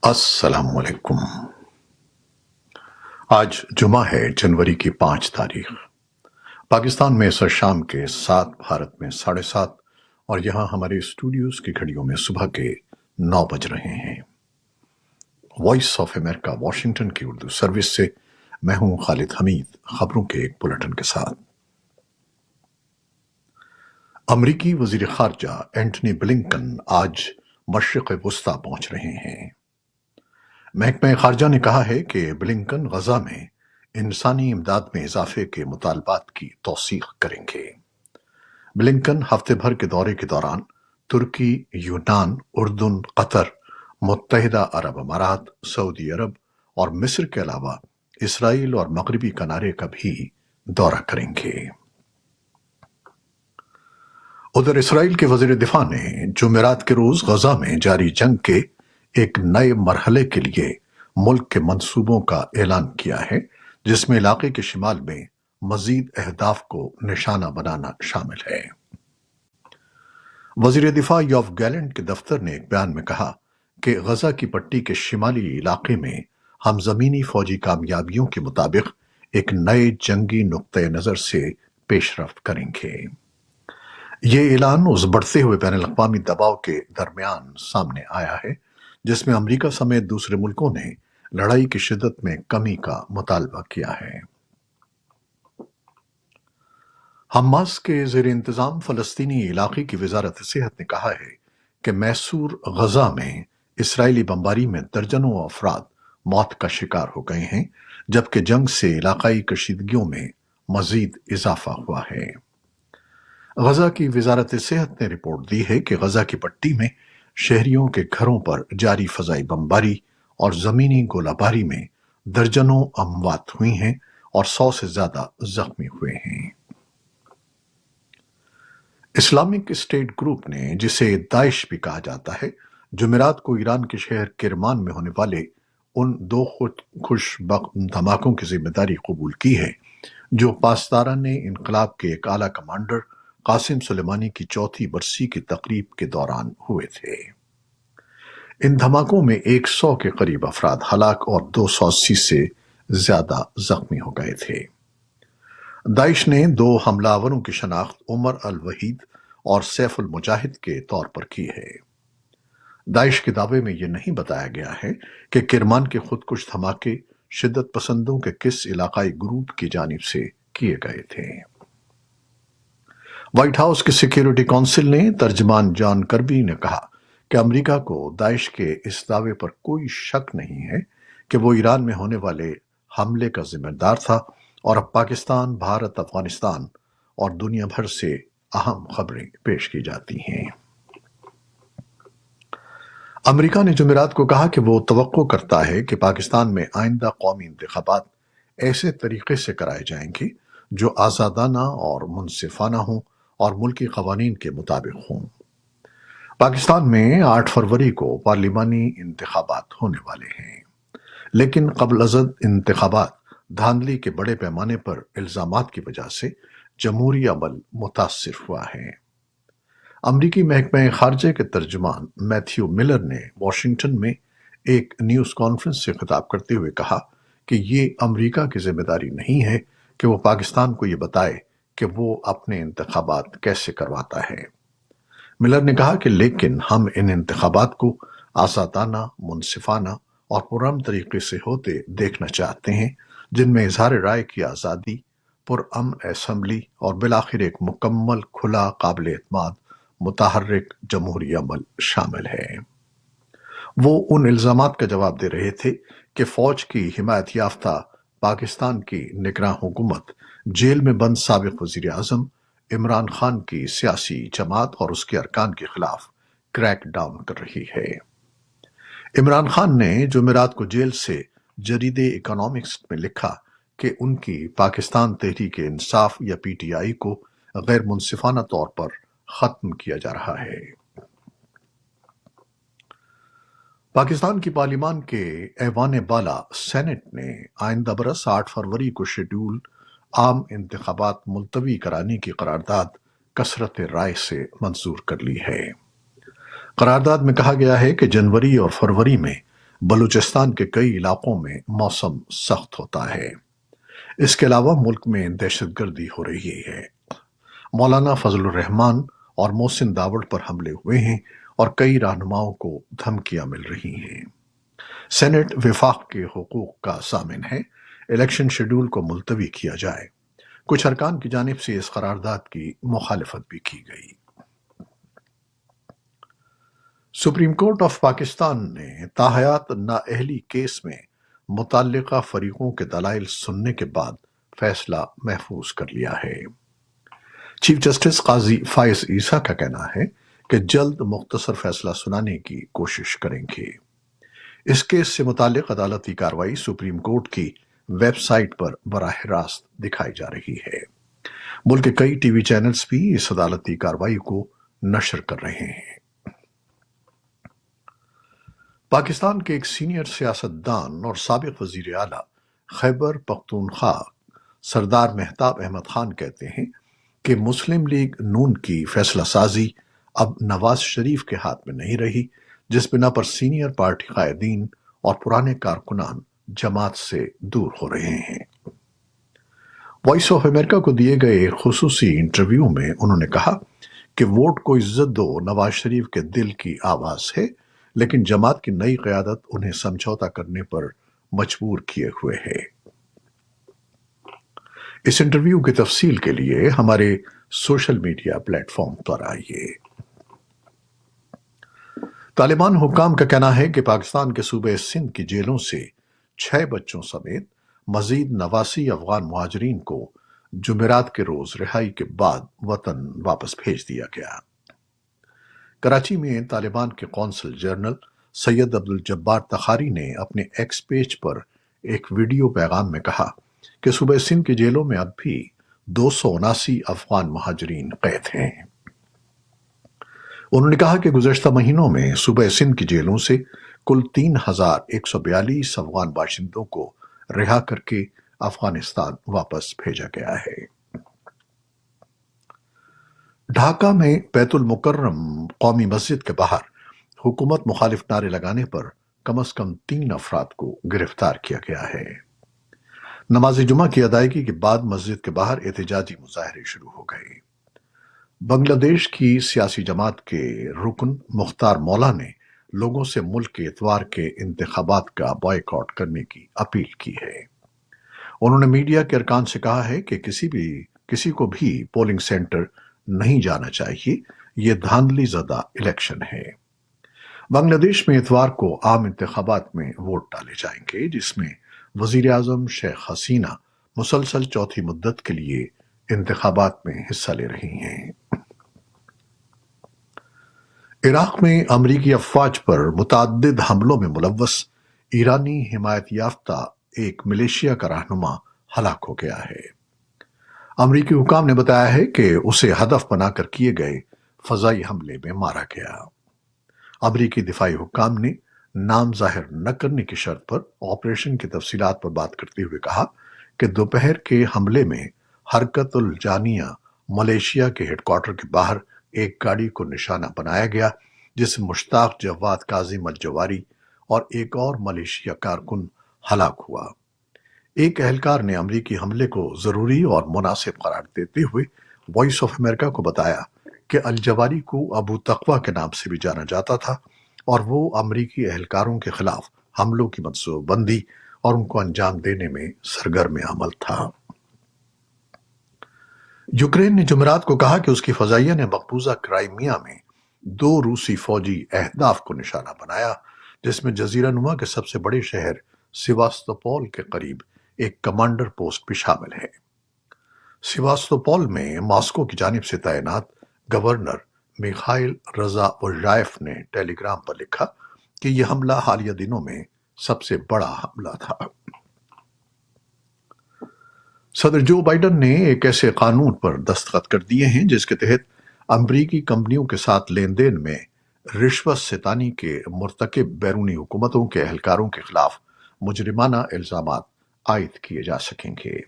السلام علیکم۔ آج جمعہ ہے، جنوری کی 5 تاریخ۔ پاکستان میں عصر شام کے 7، بھارت میں 7:30 اور یہاں ہمارے اسٹوڈیوز کی گھڑیوں میں صبح کے 9 بج رہے ہیں۔ وائس آف امریکہ واشنگٹن کی اردو سروس سے میں ہوں خالد حمید، خبروں کے ایک بلٹن کے ساتھ۔ امریکی وزیر خارجہ اینٹنی بلنکن آج مشرق وسطیٰ پہنچ رہے ہیں۔ محکمہ خارجہ نے کہا ہے کہ بلنکن غزہ میں انسانی امداد میں اضافے کے مطالبات کی توثیق کریں گے۔ بلنکن ہفتے بھر کے دورے کے دوران ترکی، یونان، اردن، قطر، متحدہ عرب امارات، سعودی عرب اور مصر کے علاوہ اسرائیل اور مغربی کنارے کا بھی دورہ کریں گے۔ ادھر اسرائیل کے وزیر دفاع نے جمعرات کے روز غزہ میں جاری جنگ کے ایک نئے مرحلے کے لیے ملک کے منصوبوں کا اعلان کیا ہے، جس میں علاقے کے شمال میں مزید اہداف کو نشانہ بنانا شامل ہے۔ وزیر دفاع یوف گیلنٹ کے دفتر نے ایک بیان میں کہا کہ غزہ کی پٹی کے شمالی علاقے میں ہم زمینی فوجی کامیابیوں کے مطابق ایک نئے جنگی نقطۂ نظر سے پیش رفت کریں گے۔ یہ اعلان اس بڑھتے ہوئے بین الاقوامی دباؤ کے درمیان سامنے آیا ہے، جس میں امریکہ سمیت دوسرے ملکوں نے لڑائی کی شدت میں کمی کا مطالبہ کیا ہے۔ حماس کے زیر انتظام فلسطینی علاقے کی وزارت صحت نے کہا ہے کہ محصور غزہ میں اسرائیلی بمباری میں درجنوں افراد موت کا شکار ہو گئے ہیں، جبکہ جنگ سے علاقائی کشیدگیوں میں مزید اضافہ ہوا ہے۔ غزہ کی وزارت صحت نے رپورٹ دی ہے کہ غزہ کی پٹی میں شہریوں کے گھروں پر جاری فضائی بمباری اور زمینی گولہ باری میں درجنوں اموات ہوئی ہیں اور 100 سے زیادہ زخمی ہوئے ہیں۔ اسلامک اسٹیٹ گروپ نے، جسے داعش بھی کہا جاتا ہے، جمعرات کو ایران کے شہر کرمان میں ہونے والے ان 2 خوش بخت دھماکوں کی ذمہ داری قبول کی ہے جو پاسداران انقلاب کے ایک اعلیٰ کمانڈر قاسم سلیمانی کی 4تھی برسی کی تقریب کے دوران ہوئے تھے۔ ان دھماکوں میں 100 کے قریب افراد ہلاک اور 280 سے زیادہ زخمی ہو گئے تھے۔ داعش نے 2 حملہ آوروں کی شناخت عمر الوحید اور سیف المجاہد کے طور پر کی ہے۔ داعش کے دعوے میں یہ نہیں بتایا گیا ہے کہ کرمان کے خودکش دھماکے شدت پسندوں کے کس علاقائی گروپ کی جانب سے کیے گئے تھے۔ وائٹ ہاؤس کی سیکیورٹی کونسل نے ترجمان جان کربی نے کہا کہ امریکہ کو داعش کے اس دعوے پر کوئی شک نہیں ہے کہ وہ ایران میں ہونے والے حملے کا ذمہ دار تھا، اور اب پاکستان، بھارت، افغانستان اور دنیا بھر سے اہم خبریں پیش کی جاتی ہیں۔ امریکہ نے جمعرات کو کہا کہ وہ توقع کرتا ہے کہ پاکستان میں آئندہ قومی انتخابات ایسے طریقے سے کرائے جائیں گے جو آزادانہ اور منصفانہ ہوں اور ملکی قوانین کے مطابق ہوں۔ پاکستان میں 8 فروری کو پارلیمانی انتخابات ہونے والے ہیں، لیکن قبل از انتخابات دھاندلی کے بڑے پیمانے پر الزامات کی وجہ سے جمہوری عمل متاثر ہوا ہے۔ امریکی محکمہ خارجہ کے ترجمان میتھیو ملر نے واشنگٹن میں ایک نیوز کانفرنس سے خطاب کرتے ہوئے کہا کہ یہ امریکہ کی ذمہ داری نہیں ہے کہ وہ پاکستان کو یہ بتائے کہ وہ اپنے انتخابات کیسے کرواتا ہے۔ ملر نے کہا کہ لیکن ہم ان انتخابات کو آزادانہ، منصفانہ اور پرامن طریقے سے ہوتے دیکھنا چاہتے ہیں، جن میں اظہار رائے کی آزادی، پرامن اسمبلی اور بالآخر ایک مکمل، کھلا، قابل اعتماد، متحرک جمہوری عمل شامل ہے۔ وہ ان الزامات کا جواب دے رہے تھے کہ فوج کی حمایت یافتہ پاکستان کی نگراں حکومت جیل میں بند سابق وزیر اعظم عمران خان کی سیاسی جماعت اور اس کے ارکان کے خلاف کریک ڈاؤن کر رہی ہے۔ عمران خان نے جمعرات کو جیل سے جریدے اکنامکس میں لکھا کہ ان کی پاکستان تحریک انصاف یا پی ٹی آئی کو غیر منصفانہ طور پر ختم کیا جا رہا ہے۔ پاکستان کی پارلیمان کے ایوان بالا سینٹ نے آئندہ برس 8 فروری کو شیڈول عام انتخابات ملتوی کرانے کی قرارداد کثرت رائے سے منظور کر لی ہے۔ قرارداد میں کہا گیا ہے کہ جنوری اور فروری میں بلوچستان کے کئی علاقوں میں موسم سخت ہوتا ہے۔ اس کے علاوہ ملک میں دہشت گردی ہو رہی ہے۔ مولانا فضل الرحمان اور محسن داوڑ پر حملے ہوئے ہیں اور کئی رہنماؤں کو دھمکیاں مل رہی ہیں۔ سینٹ وفاق کے حقوق کا ضامن ہے، الیکشن شیڈول کو ملتوی کیا جائے۔ کچھ ارکان کی جانب سے اس قرارداد کی مخالفت بھی کی گئی۔ سپریم کورٹ آف پاکستان نے تاحیات نااہلی کیس میں متعلقہ فریقوں کے دلائل سننے کے بعد فیصلہ محفوظ کر لیا ہے۔ چیف جسٹس قاضی فائز عیسیٰ کا کہنا ہے کہ جلد مختصر فیصلہ سنانے کی کوشش کریں گے۔ اس کیس سے متعلق عدالتی کارروائی سپریم کورٹ کی ویب سائٹ پر براہ راست دکھائی جا رہی ہے۔ ملک کے کئی ٹی وی چینلز بھی اس عدالتی کارروائی کو نشر کر رہے ہیں۔ پاکستان کے ایک سینئر سیاستدان اور سابق وزیر اعلیٰ خیبر پختونخوا سردار مہتاب احمد خان کہتے ہیں کہ مسلم لیگ نون کی فیصلہ سازی اب نواز شریف کے ہاتھ میں نہیں رہی، جس بنا پر سینئر پارٹی قائدین اور پرانے کارکنان جماعت سے دور ہو رہے ہیں۔ وائس آف امریکہ کو دیے گئے ایک خصوصی انٹرویو میں انہوں نے کہا کہ ووٹ کو عزت دو نواز شریف کے دل کی آواز ہے، لیکن جماعت کی نئی قیادت انہیں سمجھوتا کرنے پر مجبور کیے ہوئے ہے۔ اس انٹرویو کی تفصیل کے لیے ہمارے سوشل میڈیا پلیٹ فارم پر آئیے۔ طالبان حکام کا کہنا ہے کہ پاکستان کے صوبے سندھ کی جیلوں سے 6 بچوں سمیت مزید 89 افغان مہاجرین کو جمعرات کے روز رہائی کے بعد وطن واپس بھیج دیا گیا۔ کراچی میں طالبان کے قونصل جنرل سید عبدالجبار تخاری نے اپنے ایکس پیج پر ایک ویڈیو پیغام میں کہا کہ صوبہ سندھ کی جیلوں میں اب بھی 279 افغان مہاجرین قید ہیں۔ انہوں نے کہا کہ گزشتہ مہینوں میں صوبہ سندھ کی جیلوں سے کل 3142 افغان باشندوں کو رہا کر کے افغانستان واپس بھیجا گیا ہے۔ ڈھاکہ میں بیت المکرم قومی مسجد کے باہر حکومت مخالف نعرے لگانے پر کم از کم 3 افراد کو گرفتار کیا گیا ہے۔ نماز جمعہ کی ادائیگی کے بعد مسجد کے باہر احتجاجی مظاہرے شروع ہو گئے۔ بنگلہ دیش کی سیاسی جماعت کے رکن مختار مولا نے لوگوں سے ملک کے اتوار کے انتخابات کا بائیکاٹ کرنے کی اپیل کی ہے۔ انہوں نے میڈیا کے ارکان سے کہا ہے کہ کسی کو بھی پولنگ سینٹر نہیں جانا چاہیے، یہ دھاندلی زدہ الیکشن ہے۔ بنگلہ دیش میں اتوار کو عام انتخابات میں ووٹ ڈالے جائیں گے، جس میں وزیر اعظم شیخ حسینہ مسلسل چوتھی مدت کے لیے انتخابات میں حصہ لے رہی ہیں۔ عراق میں امریکی افواج پر متعدد حملوں میں ملوث ایرانی حمایت یافتہ ایک ملیشیا کا رہنما ہلاک ہو گیا ہے۔ امریکی حکام نے بتایا ہے کہ اسے ہدف بنا کر کیے گئے فضائی حملے میں مارا گیا۔ امریکی دفاعی حکام نے نام ظاہر نہ کرنے کی شرط پر آپریشن کی تفصیلات پر بات کرتے ہوئے کہا کہ دوپہر کے حملے میں حرکت الجانیہ ملیشیا کے ہیڈ کوارٹر کے باہر ایک گاڑی کو نشانہ بنایا گیا، جس میں مشتاق جواد کاظم الجواری اور ایک اور ملیشیا کارکن ہلاک ہوا۔ ایک اہلکار نے امریکی حملے کو ضروری اور مناسب قرار دیتے ہوئے وائس آف امریکہ کو بتایا کہ الجواری کو ابو تقویٰ کے نام سے بھی جانا جاتا تھا اور وہ امریکی اہلکاروں کے خلاف حملوں کی منصوبہ بندی اور ان کو انجام دینے میں سرگرم عمل تھا۔ یوکرین نے جمعرات کو کہا کہ اس کی فضائیہ نے مقبوضہ کرائمیا میں 2 روسی فوجی اہداف کو نشانہ بنایا، جس میں جزیرہ نما کے سب سے بڑے شہر سیواستوپول کے قریب ایک کمانڈر پوسٹ بھی شامل ہے۔ سیواستوپول میں ماسکو کی جانب سے تعینات گورنر میخائل رزاوژایف نے ٹیلی گرام پر لکھا کہ یہ حملہ حالیہ دنوں میں سب سے بڑا حملہ تھا۔ صدر جو بائیڈن نے ایک ایسے قانون پر دستخط کر دیے ہیں جس کے تحت امریکی کمپنیوں کے ساتھ لین دین میں رشوت ستانی کے مرتکب بیرونی حکومتوں کے اہلکاروں کے خلاف مجرمانہ الزامات عائد کیے جا سکیں گے۔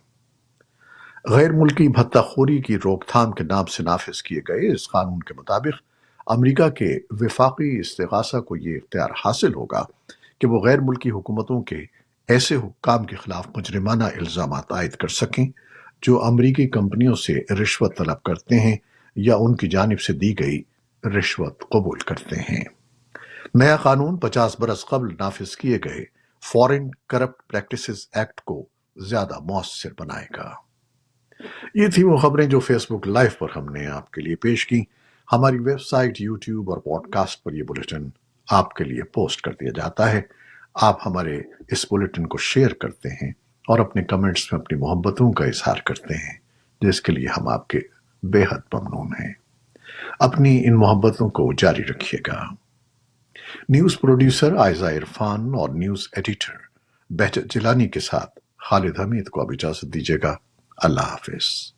غیر ملکی بھتہ خوری کی روک تھام کے نام سے نافذ کیے گئے اس قانون کے مطابق امریکہ کے وفاقی استغاثہ کو یہ اختیار حاصل ہوگا کہ وہ غیر ملکی حکومتوں کے ایسے حکام کے خلاف مجرمانہ الزامات عائد کر سکیں جو امریکی کمپنیوں سے رشوت طلب کرتے ہیں یا ان کی جانب سے دی گئی رشوت قبول کرتے ہیں۔ نیا قانون 50 برس قبل نافذ کیے گئے فارن کرپٹ پریکٹسز ایکٹ کو زیادہ مؤثر بنائے گا۔ یہ تھی وہ خبریں جو فیس بک لائیو پر ہم نے آپ کے لیے پیش کی۔ ہماری ویب سائٹ، یوٹیوب اور پوڈ کاسٹ پر یہ بلیٹن آپ کے لیے پوسٹ کر دیا جاتا ہے۔ آپ ہمارے اس بلیٹن کو شیئر کرتے ہیں اور اپنے کمنٹس میں اپنی محبتوں کا اظہار کرتے ہیں، جس کے لیے ہم آپ کے بے حد ممنون ہیں۔ اپنی ان محبتوں کو جاری رکھیے گا۔ نیوز پروڈیوسر عائزہ عرفان اور نیوز ایڈیٹر بہجت جیلانی کے ساتھ خالد حمید کو اب اجازت دیجیے گا۔ اللہ حافظ۔